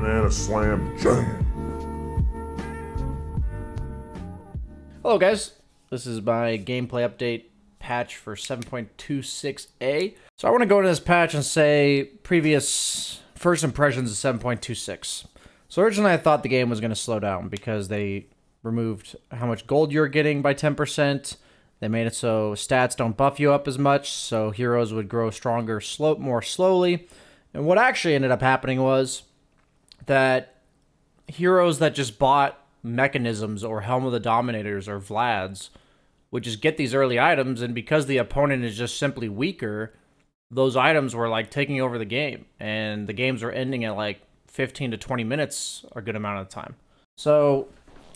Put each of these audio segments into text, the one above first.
Banana Slam Jam. Hello guys, this is my gameplay update patch for 7.26a. So I want to go into this patch and say previous first impressions of 7.26. So originally I thought the game was going to slow down because they removed how much gold you're getting by 10%. They made it so stats don't buff you up as much, so heroes would grow stronger more slowly. And what actually ended up happening was that heroes that just bought mechanisms or Helm of the Dominators or Vlad's would just get these early items, and because the opponent is just simply weaker, those items were like taking over the game, and the games were ending at like 15 to 20 minutes, a good amount of time. So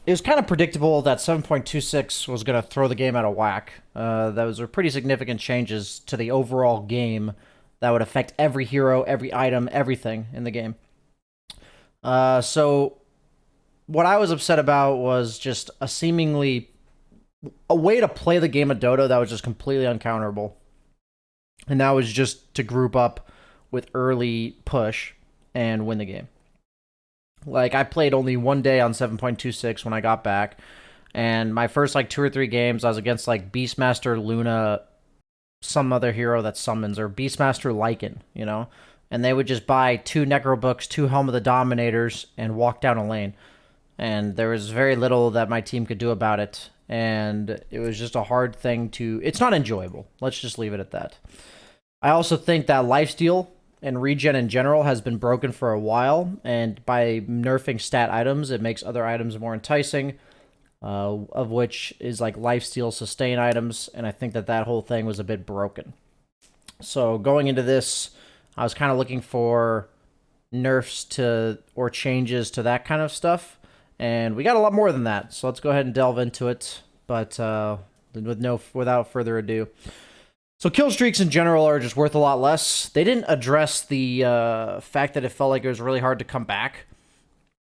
it was kind of predictable that 7.26 was going to throw the game out of whack. Those were pretty significant changes to the overall game that would affect every hero, every item, everything in the game. So what I was upset about was just a way to play the game of Dota that was just completely uncounterable. And that was just to group up with early push and win the game. Like, I played only one day on 7.26 when I got back, and my first like 2 or 3 games I was against like Beastmaster, Luna, some other hero that summons, or Beastmaster Lycan, you know? And they would just buy 2 Necro Books, 2 Helm of the Dominators, and walk down a lane. And there was very little that my team could do about it. And it was just a hard thing to... It's not enjoyable. Let's just leave it at that. I also think that lifesteal and regen in general has been broken for a while. And by nerfing stat items, it makes other items more enticing. Of which is like lifesteal sustain items. And I think that that whole thing was a bit broken. So going into this, I was kind of looking for nerfs to... or changes to that kind of stuff. And we got a lot more than that, so let's go ahead and delve into it. But without further ado, so kill streaks in general are just worth a lot less. They didn't address the fact that it felt like it was really hard to come back.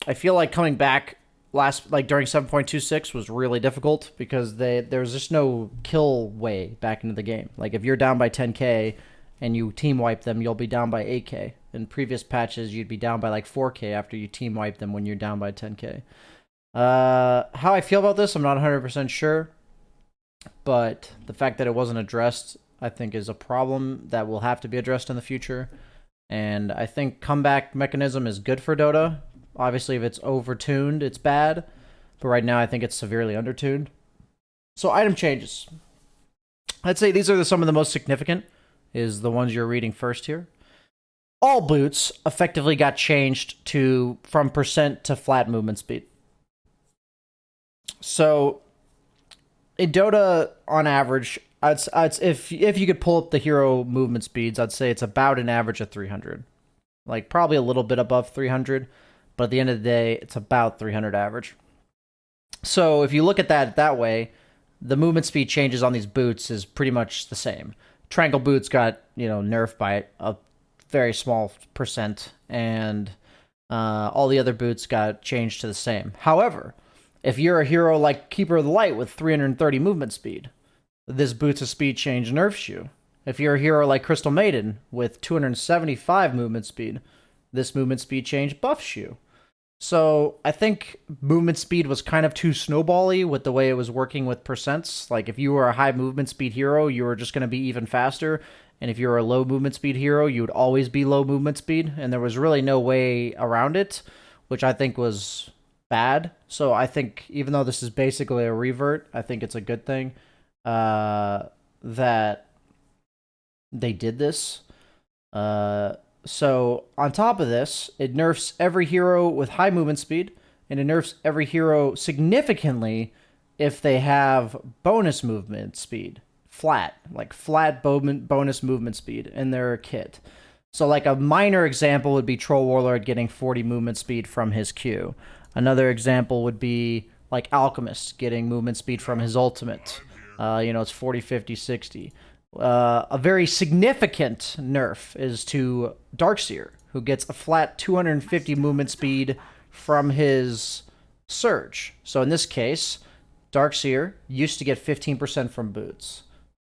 I feel like coming back during 7.26 was really difficult because there was just no kill way back into the game. Like if you're down by 10k and you team wipe them, you'll be down by 8k. In previous patches, you'd be down by like 4k after you team wipe them when you're down by 10k. How I feel about this, I'm not 100% sure. But the fact that it wasn't addressed, I think, is a problem that will have to be addressed in the future. And I think comeback mechanism is good for Dota. Obviously, if it's overtuned, it's bad. But right now, I think it's severely undertuned. So item changes. I'd say these are some of the most significant, is the ones you're reading first here. All boots effectively got changed from percent to flat movement speed. So in Dota, on average, if you could pull up the hero movement speeds, I'd say it's about an average of 300. Like probably a little bit above 300, but at the end of the day, it's about 300 average. So if you look at that way, the movement speed changes on these boots is pretty much the same. Triangle boots got, nerfed by a very small percent, and all the other boots got changed to the same. However, if you're a hero like Keeper of the Light with 330 movement speed, this boots of speed change nerfs you. If you're a hero like Crystal Maiden with 275 movement speed, this movement speed change buffs you. So I think movement speed was kind of too snowbally with the way it was working with percents. Like if you were a high movement speed hero, you were just going to be even faster. And if you were a low movement speed hero, you would always be low movement speed. And there was really no way around it, which I think was bad. So I think even though this is basically a revert, I think it's a good thing that they did this. So on top of this, it nerfs every hero with high movement speed, and it nerfs every hero significantly if they have bonus movement speed. Flat bonus movement in their kit. So like a minor example would be Troll Warlord getting 40 movement speed from his Q. Another example would be like Alchemist getting movement speed from his ultimate. It's 40, 50, 60. A very significant nerf is to Darkseer, who gets a flat 250 movement speed from his Surge. So in this case, Darkseer used to get 15% from boots.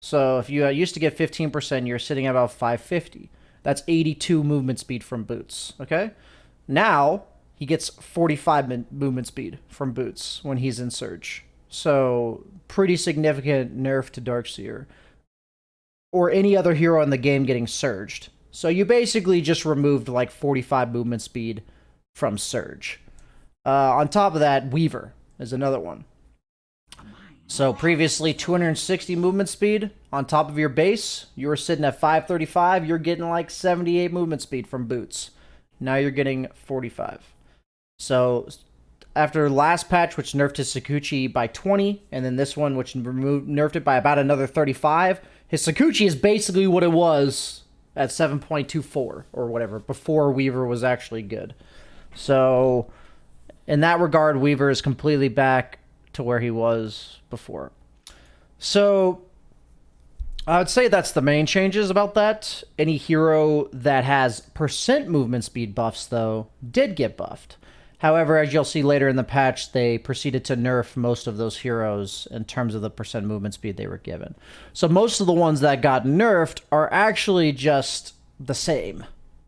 So if you used to get 15%, you're sitting at about 550. That's 82 movement speed from boots, okay? Now he gets 45 movement speed from boots when he's in Surge. So pretty significant nerf to Darkseer. Or any other hero in the game getting surged. So you basically just removed like 45 movement speed from Surge. On top of that, Weaver is another one. So previously 260 movement speed on top of your base. You were sitting at 535. You're getting like 78 movement speed from boots. Now you're getting 45. So after last patch, which nerfed his Sakuchi by 20, and then this one, which nerfed it by about another 35, his Sakuchi is basically what it was at 7.24 or whatever before Weaver was actually good. So in that regard, Weaver is completely back to where he was before. So I would say that's the main changes about that. Any hero that has percent movement speed buffs, though, did get buffed. However, as you'll see later in the patch, they proceeded to nerf most of those heroes in terms of the percent movement speed they were given. So most of the ones that got nerfed are actually just the same.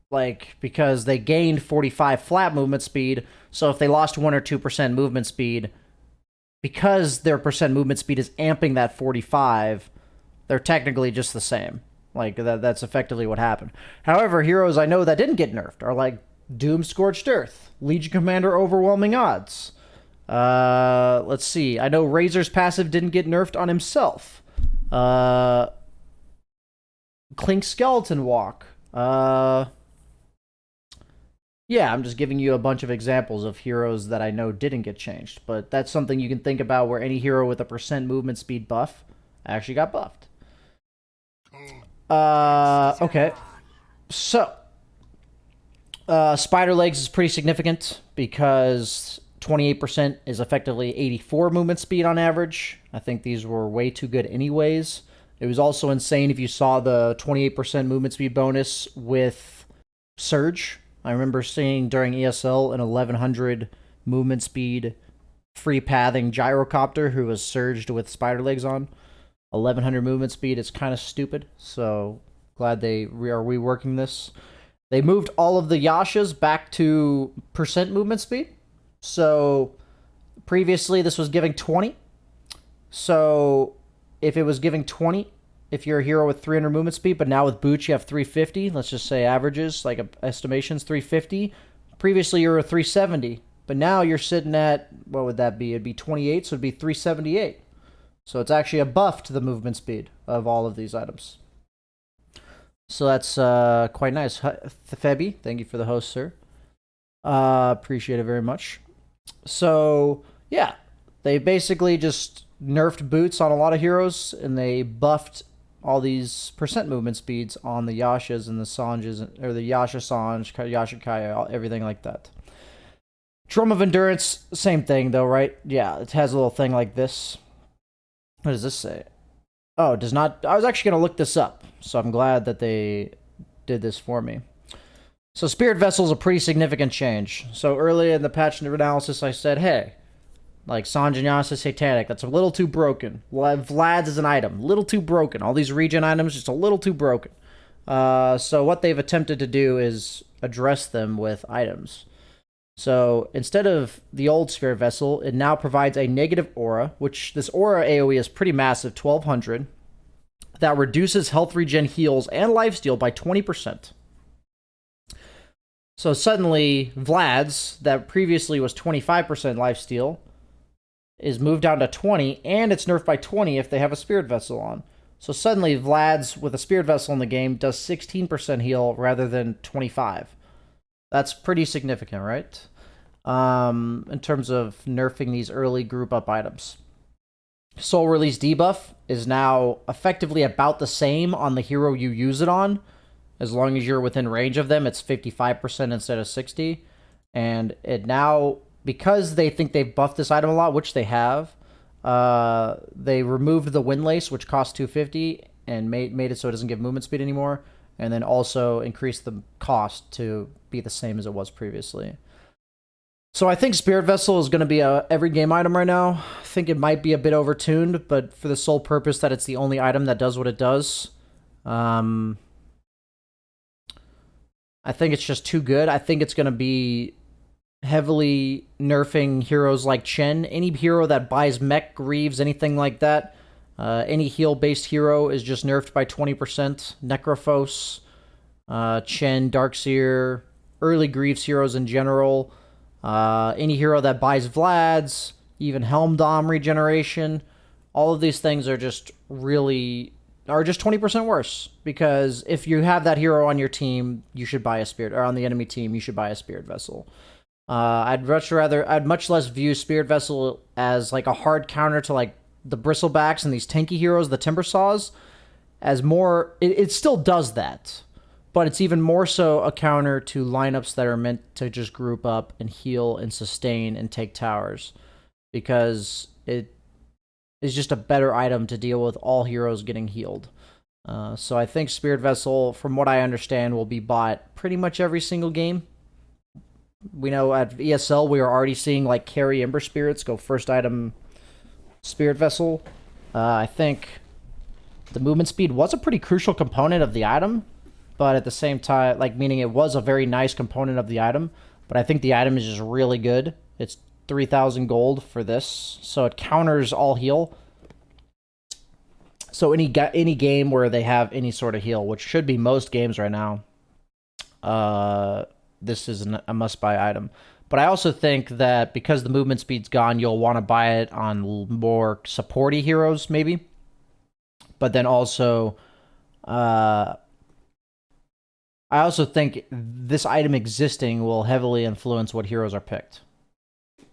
Like, because they gained 45 flat movement speed, so if they lost 1 or 2% movement speed, because their percent movement speed is amping that 45, they're technically just the same. Like, that's effectively what happened. However, heroes I know that didn't get nerfed are like Doom Scorched Earth, Legion Commander Overwhelming Odds. Let's see. I know Razor's passive didn't get nerfed on himself. Clink Skeleton Walk. Yeah, I'm just giving you a bunch of examples of heroes that I know didn't get changed. But that's something you can think about where any hero with a percent movement speed buff actually got buffed. Okay. So Spider Legs is pretty significant because 28% is effectively 84 movement speed on average. I think these were way too good anyways. It was also insane if you saw the 28% movement speed bonus with Surge. I remember seeing during ESL an 1100 movement speed free pathing gyrocopter who was surged with Spider Legs on. 1100 movement speed is kind of stupid, so glad they are reworking this. They moved all of the Yashas back to percent movement speed. So previously this was giving 20. So if it was giving 20, if you're a hero with 300 movement speed, but now with boots you have 350, let's just say averages, like estimations, 350. Previously you were 370, but now you're sitting at, what would that be? It'd be 28, so it'd be 378. So it's actually a buff to the movement speed of all of these items. So that's quite nice. Febi, thank you for the host, sir. Appreciate it very much. So, yeah. They basically just nerfed boots on a lot of heroes, and they buffed all these percent movement speeds on the Yashas and the Sanjas, or the Yasha Sanj, Yasha Kaya, everything like that. Drum of Endurance, same thing though, right? Yeah, it has a little thing like this. What does this say? Oh, it does not. I was actually going to look this up, so I'm glad that they did this for me. So Spirit Vessel is a pretty significant change. So earlier in the patch analysis, I said, hey, like Sanj and Yasa Satanic, that's a little too broken. Vlad's is an item, little too broken. All these regen items, just a little too broken. So what they've attempted to do is address them with items. So instead of the old Spirit Vessel, it now provides a negative aura, which this aura AoE is pretty massive, 1200, that reduces health regen, heals, and lifesteal by 20%. So suddenly, Vlad's, that previously was 25% lifesteal, is moved down to 20, and it's nerfed by 20 if they have a Spirit Vessel on. So suddenly, Vlad's with a Spirit Vessel in the game does 16% heal rather than 25. That's pretty significant, right? In terms of nerfing these early group up items. Soul Release debuff is now effectively about the same on the hero you use it on. As long as you're within range of them, it's 55% instead of 60. And it now, because they think they've buffed this item a lot, which they have, they removed the Windlace, which costs 250, and made it so it doesn't give movement speed anymore. And then also increase the cost to be the same as it was previously. So I think Spirit Vessel is going to be a every game item right now. I think it might be a bit overtuned, but for the sole purpose that it's the only item that does what it does. I think it's just too good. I think it's going to be heavily nerfing heroes like Chen. Any hero that buys mech, Greaves, anything like that, any heal-based hero is just nerfed by 20%. Necrophos, Chen, Darkseer, early Greaves heroes in general. Any hero that buys Vlad's, even Helm Dom regeneration, all of these things are just 20% worse, because if you have that hero on your team, you should buy a Spirit, or on the enemy team, you should buy a Spirit Vessel. I'd much less view Spirit Vessel as like a hard counter to like the Bristlebacks and these tanky heroes, the Timbersaws, as more. It still does that, but it's even more so a counter to lineups that are meant to just group up and heal and sustain and take towers, because it is just a better item to deal with all heroes getting healed. So I think Spirit Vessel, from what I understand, will be bought pretty much every single game. We know at ESL we are already seeing like carry Ember Spirits go first item Spirit Vessel. I think the movement speed was a pretty crucial component of the item, but at the same time, like, meaning it was a very nice component of the item, but I think the item is just really good. It's 3,000 gold for this, so it counters all heal. So any game where they have any sort of heal, which should be most games right now, this is a must-buy item. But I also think that because the movement speed's gone, you'll want to buy it on more supporty heroes, maybe. But then also, I also think this item existing will heavily influence what heroes are picked.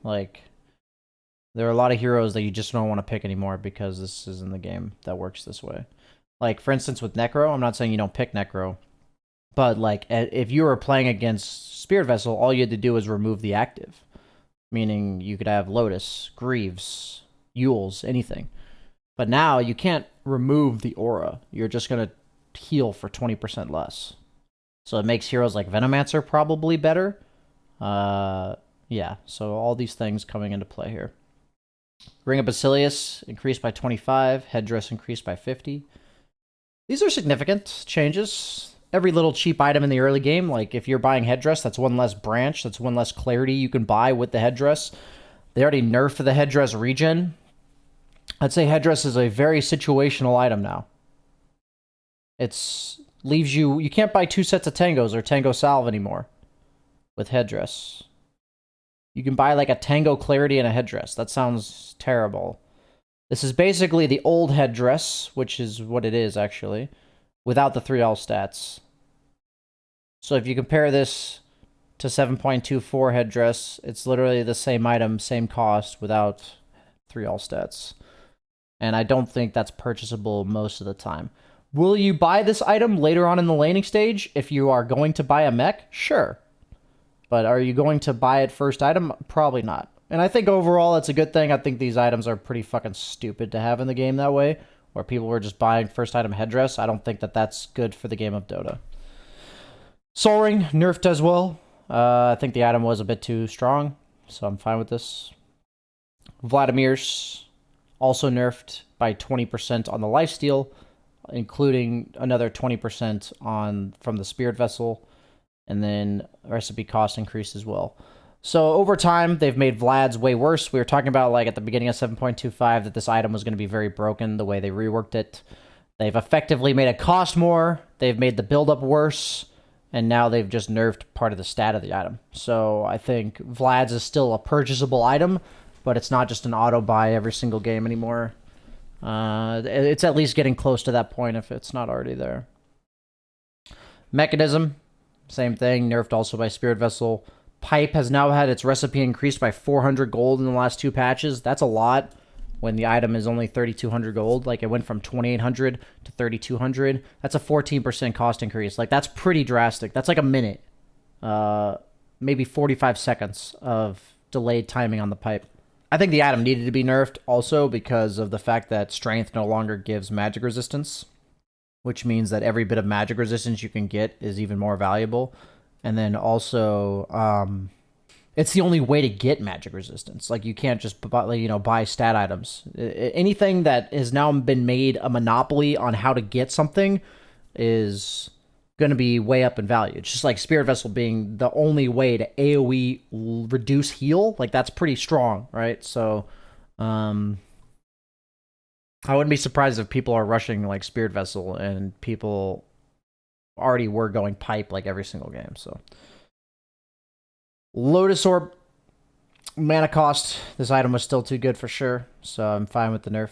Like, there are a lot of heroes that you just don't want to pick anymore because this isn't the game that works this way. Like, for instance, with Necro, I'm not saying you don't pick Necro, but like, if you were playing against Spirit Vessel, all you had to do was remove the active. Meaning you could have Lotus, Greaves, Yules, anything. But now you can't remove the aura. You're just going to heal for 20% less. So it makes heroes like Venomancer probably better. Yeah, so all these things coming into play here. Ring of Basilius increased by 25. Headdress increased by 50. These are significant changes. Every little cheap item in the early game, like if you're buying Headdress, that's one less branch, that's one less clarity you can buy with the Headdress. They already nerfed the Headdress regen. I'd say Headdress is a very situational item now. It's leaves you can't buy 2 sets of Tangos or Tango Salve anymore with Headdress. You can buy like a Tango Clarity and a Headdress. That sounds terrible. This is basically the old Headdress, which is what it is actually, without the 3-all stats. So if you compare this to 7.24 Headdress, it's literally the same item, same cost, without 3-all stats. And I don't think that's purchasable most of the time. Will you buy this item later on in the laning stage if you are going to buy a mech? Sure. But are you going to buy it first item? Probably not. And I think overall it's a good thing. I think these items are pretty fucking stupid to have in the game that way, where people were just buying first item Headdress. I don't think that that's good for the game of Dota. Searing nerfed as well. I think the item was a bit too strong, so I'm fine with this. Vladimir's also nerfed by 20% on the lifesteal, including another 20% from the Spirit Vessel, and then recipe cost increased as well. So over time, they've made Vlad's way worse. We were talking about, like, at the beginning of 7.25 that this item was going to be very broken the way they reworked it. They've effectively made it cost more. They've made the build-up worse. And now they've just nerfed part of the stat of the item. So I think Vlad's is still a purchasable item, but it's not just an auto-buy every single game anymore. It's at least getting close to that point if it's not already there. Mechanism, same thing, nerfed also by Spirit Vessel. Pipe has now had its recipe increased by 400 gold in the last 2 patches. That's a lot when the item is only 3,200 gold. Like, it went from 2,800 to 3,200. That's a 14% cost increase. Like, that's pretty drastic. That's like a minute. Maybe 45 seconds of delayed timing on the pipe. I think the item needed to be nerfed also because of the fact that strength no longer gives magic resistance, which means that every bit of magic resistance you can get is even more valuable. And then also, it's the only way to get magic resistance. Like, you can't just buy stat items. Anything that has now been made a monopoly on how to get something is going to be way up in value. It's just like Spirit Vessel being the only way to AoE reduce heal. Like, that's pretty strong, right? So, I wouldn't be surprised if people are rushing like Spirit Vessel and people already were going pipe like every single game. So, Lotus Orb, mana cost. This item was still too good for sure, so I'm fine with the nerf.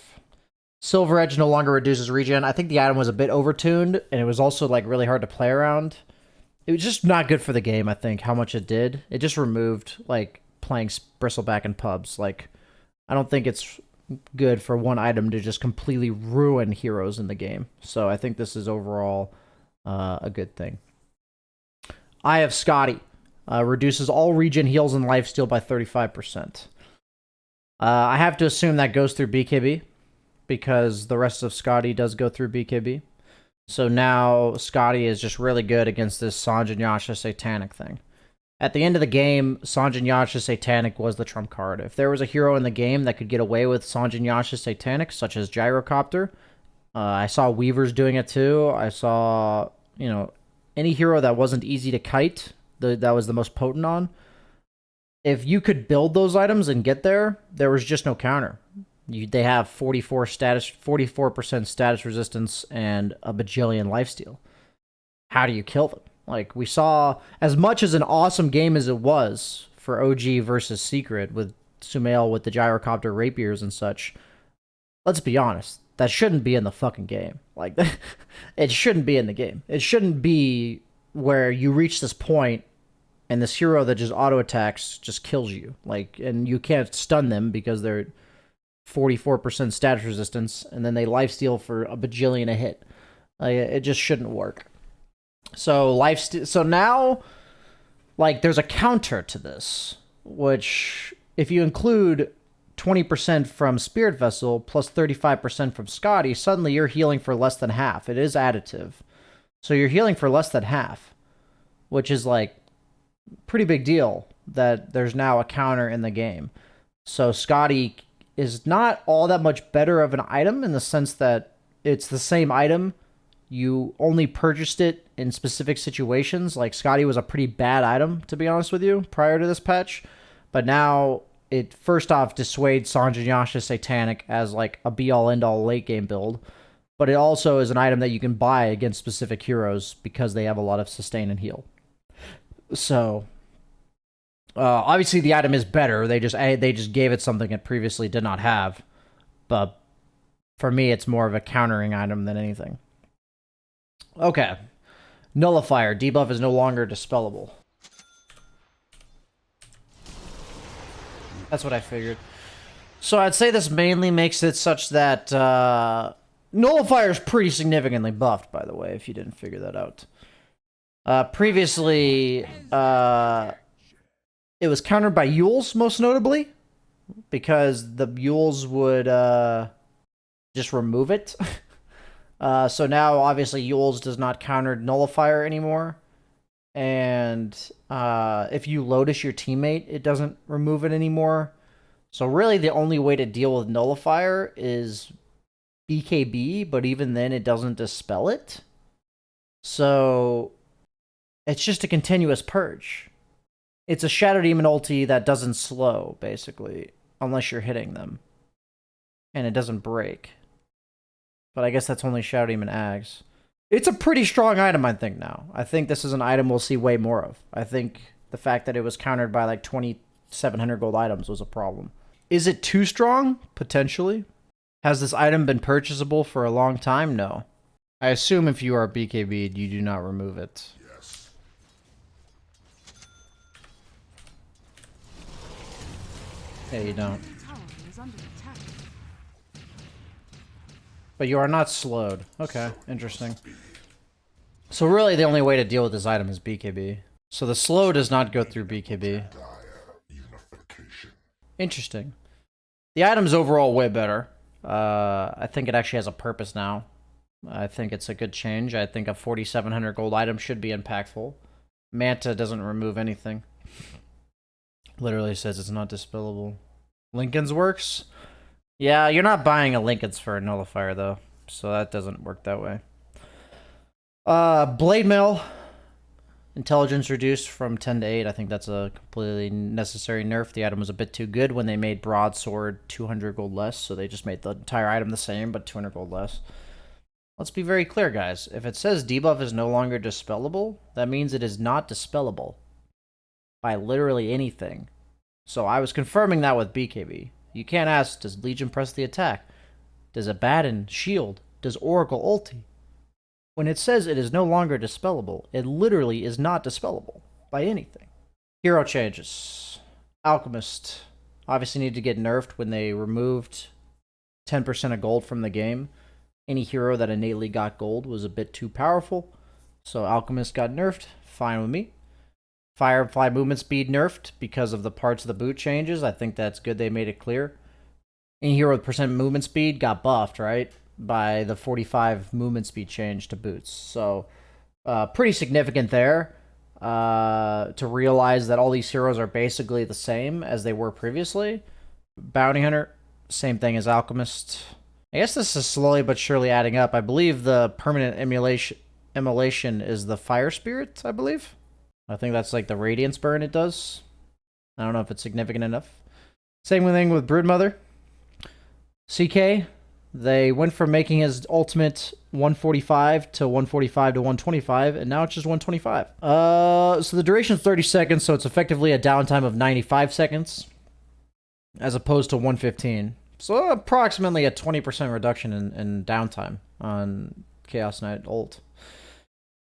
Silver Edge no longer reduces regen. I think the item was a bit overtuned, and it was also like really hard to play around. It was just not good for the game, I think, how much it did. It just removed like playing Bristleback in pubs. Like, I don't think it's good for one item to just completely ruin heroes in the game. So I think this is overall a good thing. Eye of Scotty reduces all regen, heals, and lifesteal by 35%. I have to assume that goes through BKB, because the rest of Scotty does go through BKB. So now Scotty is just really good against this Sanjin Yasha Satanic thing. At the end of the game, Sanjin Yasha Satanic was the trump card. If there was a hero in the game that could get away with Sanjin Yasha Satanic, such as Gyrocopter, I saw Weavers doing it too. I saw, any hero that wasn't easy to kite, that was the most potent on. If you could build those items and get there, there was just no counter. They have 44% status resistance and a bajillion lifesteal. How do you kill them? Like, we saw, as much as an awesome game as it was for OG versus Secret with Sumail with the Gyrocopter rapiers and such, let's be honest, that shouldn't be in the fucking game. Like, it shouldn't be in the game. It shouldn't be where you reach this point and this hero that just auto attacks just kills you. Like, and you can't stun them because they're 44% status resistance, and then they lifesteal for a bajillion a hit. It just shouldn't work. So now, like, there's a counter to this, which, if you include 20% from Spirit Vessel plus 35% from Scotty, suddenly you're healing for less than half. It is additive. So you're healing for less than half, which is, like, pretty big deal that there's now a counter in the game. So Scotty is not all that much better of an item in the sense that it's the same item. You only purchased it in specific situations. Like, Scotty was a pretty bad item, to be honest with you, prior to this patch. But now it first off dissuades Sanjin Yasha Satanic as like a be-all end-all late game build. But it also is an item that you can buy against specific heroes because they have a lot of sustain and heal. So obviously the item is better. They just gave it something it previously did not have. But for me, it's more of a countering item than anything. Okay. Nullifier. Debuff is no longer dispellable. That's what I figured. So I'd say this mainly makes it such that Nullifier is pretty significantly buffed, by the way, if you didn't figure that out. Previously, it was countered by Yules, most notably, because the Yules would just remove it. So now, obviously, Yules does not counter Nullifier anymore. And if you Lotus your teammate, it doesn't remove it anymore. So really, the only way to deal with Nullifier is BKB, but even then, it doesn't dispel it. So it's just a continuous purge. It's a Shadow Demon ulti that doesn't slow, basically, unless you're hitting them. And it doesn't break. But I guess that's only Shadow Demon Ags. It's a pretty strong item, I think, now. I think this is an item we'll see way more of. I think the fact that it was countered by like 2,700 gold items was a problem. Is it too strong? Potentially. Has this item been purchasable for a long time? No. I assume if you are BKB'd, you do not remove it. Yes. Yeah, you don't. But you are not slowed. Okay, interesting. So really the only way to deal with this item is BKB. So the slow does not go through BKB. Interesting. The item's overall way better. I think it actually has a purpose now. I think it's a good change. I think a 4,700 gold item should be impactful. Manta doesn't remove anything. Literally says it's not dispellable. Lincoln's works? Yeah, you're not buying a Lincoln's for a Nullifier, though. So that doesn't work that way. Blade Mail. Intelligence reduced from 10 to 8. I think that's a completely necessary nerf. The item was a bit too good when they made Broadsword 200 gold less, so they just made the entire item the same, but 200 gold less. Let's be very clear, guys. If it says debuff is no longer dispellable, that means it is not dispellable by literally anything. So I was confirming that with BKB. You can't ask, does Legion press the attack? Does Abaddon shield? Does Oracle ulti? When it says it is no longer dispellable, it literally is not dispellable by anything. Hero changes. Alchemist. Obviously need to get nerfed when they removed 10% of gold from the game. Any hero that innately got gold was a bit too powerful. So Alchemist got nerfed. Fine with me. Firefly movement speed nerfed because of the parts of the boot changes. I think that's good they made it clear. Any hero with percent movement speed got buffed, right? By the 45 movement speed change to boots. So pretty significant there to realize that all these heroes are basically the same as they were previously. Bounty Hunter, same thing as Alchemist. I guess this is slowly but surely adding up. I believe the permanent immolation is the Fire Spirit, I believe. I think that's like the Radiance burn it does. I don't know if it's significant enough. Same thing with Broodmother. CK, they went from making his ultimate 145 to 145 to 125, and now it's just 125. So the duration is 30 seconds, so it's effectively a downtime of 95 seconds, as opposed to 115. So approximately a 20% reduction in downtime on Chaos Knight ult.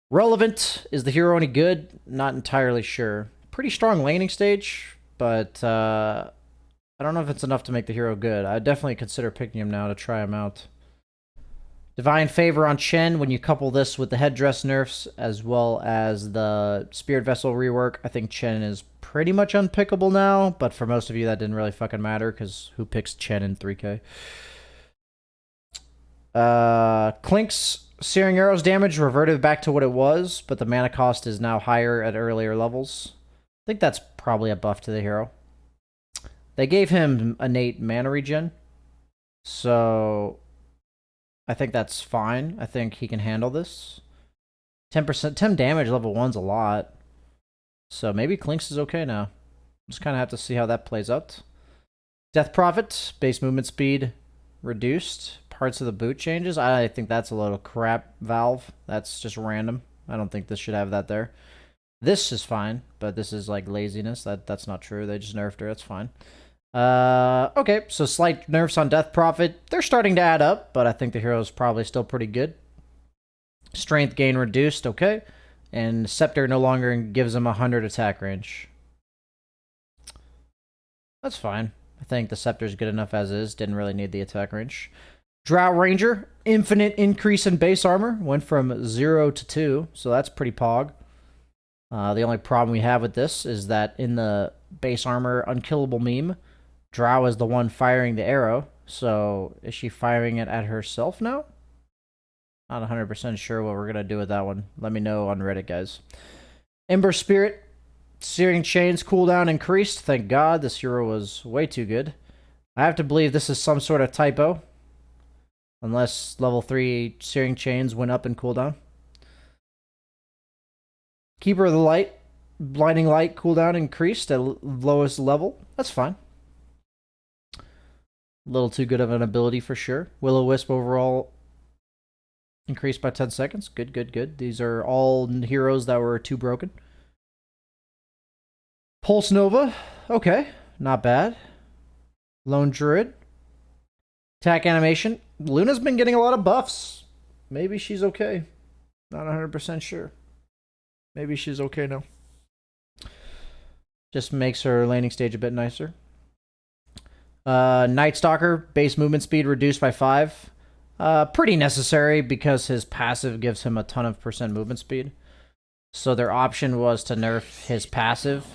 Relevant, is the hero any good? Not entirely sure. Pretty strong laning stage, but I don't know if it's enough to make the hero good. I'd definitely consider picking him now to try him out. Divine Favor on Chen, when you couple this with the headdress nerfs as well as the Spirit Vessel rework, I think Chen is pretty much unpickable now, but for most of you that didn't really fucking matter because who picks Chen in 3K? Clink's Searing Arrows damage reverted back to what it was, but the mana cost is now higher at earlier levels. I think that's probably a buff to the hero. They gave him innate mana regen, so I think that's fine. I think he can handle this. 10% 10 damage level 1's a lot. So maybe Clinks is okay now. Just kind of have to see how that plays out. Death Prophet, base movement speed reduced. Parts of the boot changes. I think that's a little crap, Valve. That's just random. I don't think this should have that there. This is fine, but this is like laziness. That's not true. They just nerfed her. That's fine. Okay, so slight nerfs on Death Prophet. They're starting to add up, but I think the hero's probably still pretty good. Strength gain reduced, okay. And Scepter no longer gives him 100 attack range. That's fine. I think the Scepter's good enough as is. Didn't really need the attack range. Drow Ranger, infinite increase in base armor. Went from 0 to 2, so that's pretty pog. The only problem we have with this is that in the base armor unkillable meme, Drow is the one firing the arrow. So is she firing it at herself now? Not 100% sure what we're going to do with that one. Let me know on Reddit, guys. Ember Spirit, Searing Chains cooldown increased. Thank God, this hero was way too good. I have to believe this is some sort of typo. Unless level 3 Searing Chains went up in cooldown. Keeper of the Light, Blinding Light cooldown increased at lowest level. That's fine. A little too good of an ability for sure. Will-O-Wisp overall increased by 10 seconds. Good, good, good. These are all heroes that were too broken. Pulse Nova. Okay, not bad. Lone Druid. Attack animation. Luna's been getting a lot of buffs. Maybe she's okay. Not 100% sure. Maybe she's okay now. Just makes her laning stage a bit nicer. Night Stalker, base movement speed reduced by 5. Pretty necessary because his passive gives him a ton of percent movement speed. So their option was to nerf his passive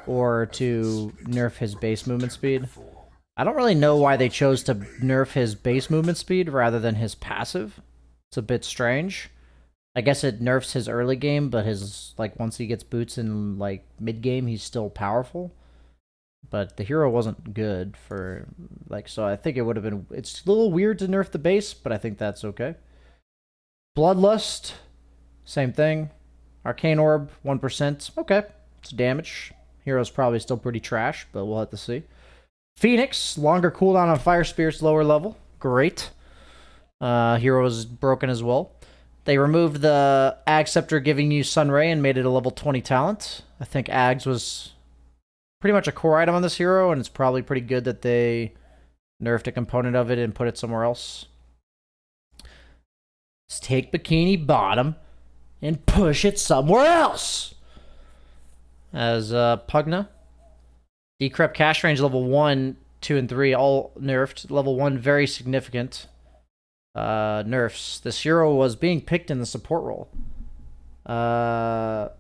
or to nerf his base movement speed. I don't really know why they chose to nerf his base movement speed rather than his passive. It's a bit strange. I guess it nerfs his early game, but his, like, once he gets boots in, like, mid-game, he's still powerful. But the hero wasn't good for, like, so I think it would have been, it's a little weird to nerf the base, but I think that's okay. Bloodlust, Same thing. Arcane Orb, 1%. Okay, it's damage. Hero's probably still pretty trash, but we'll have to see. Phoenix, longer cooldown on Fire Spirits, lower level. Great. Hero is broken as well. They removed the Ag Scepter giving you Sunray and made it a level 20 talent. I think Ags was pretty much a core item on this hero, and it's probably pretty good that they nerfed a component of it and put it somewhere else. Let's take Bikini Bottom and push it somewhere else. As Pugna. Decrep cash range level 1, 2, and 3 all nerfed. Level 1 very significant nerfs. This hero was being picked in the support role. I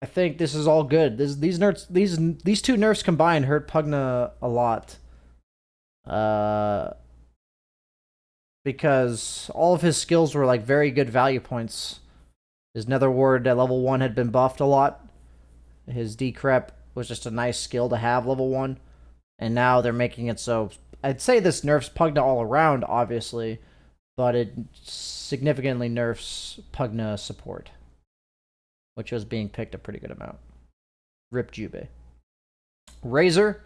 think this is all good. These two nerfs combined hurt Pugna a lot. Because all of his skills were like very good value points. His Nether Ward at level 1 had been buffed a lot. His Decrep was just a nice skill to have level 1. And now they're making it so... I'd say this nerfs Pugna all around, obviously. But it significantly nerfs Pugna support. Which was being picked a pretty good amount. Rip Jube. Razor.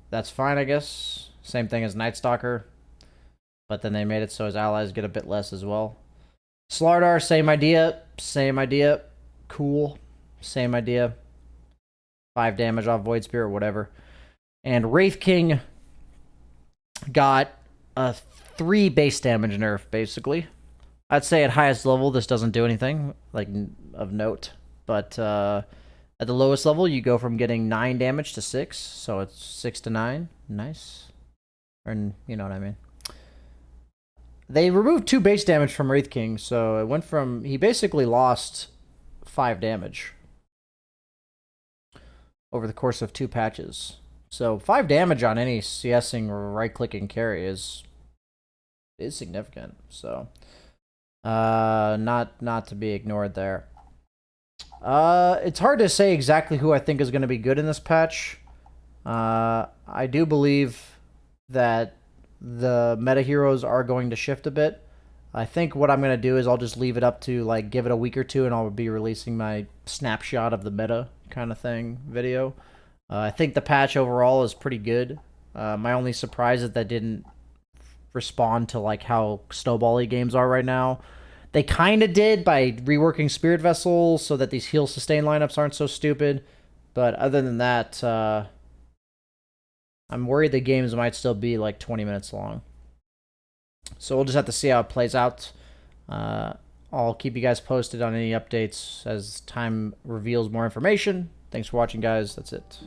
That's fine, I guess. Same thing as Night Stalker. But then they made it so his allies get a bit less as well. Slardar, same idea. Same idea. Cool. Same idea. 5 damage off Void Spirit, whatever. And Wraith King got a 3 base damage nerf, basically. I'd say at highest level, this doesn't do anything like of note. But at the lowest level, you go from getting 9 damage to 6. So it's 6 to 9. Nice. Or, you know what I mean. They removed 2 base damage from Wraith King, so it went from... He basically lost 5 damage over the course of 2 patches. So 5 damage on any CSing or right-clicking carry is significant. So not to be ignored there. It's hard to say exactly who I think is going to be good in this patch. I do believe that the meta heroes are going to shift a bit. I think what I'm going to do is I'll just leave it up to, like, give it a week or 2, and I'll be releasing my snapshot of the meta kind of thing video. I think the patch overall is pretty good. My only surprise is that didn't respond to, like, how snowbally games are right now. They kind of did by reworking Spirit Vessel so that these heal sustain lineups aren't so stupid. But other than that, I'm worried the games might still be like 20 minutes long. So we'll just have to see how it plays out. I'll keep you guys posted on any updates as time reveals more information. Thanks for watching, guys. That's it.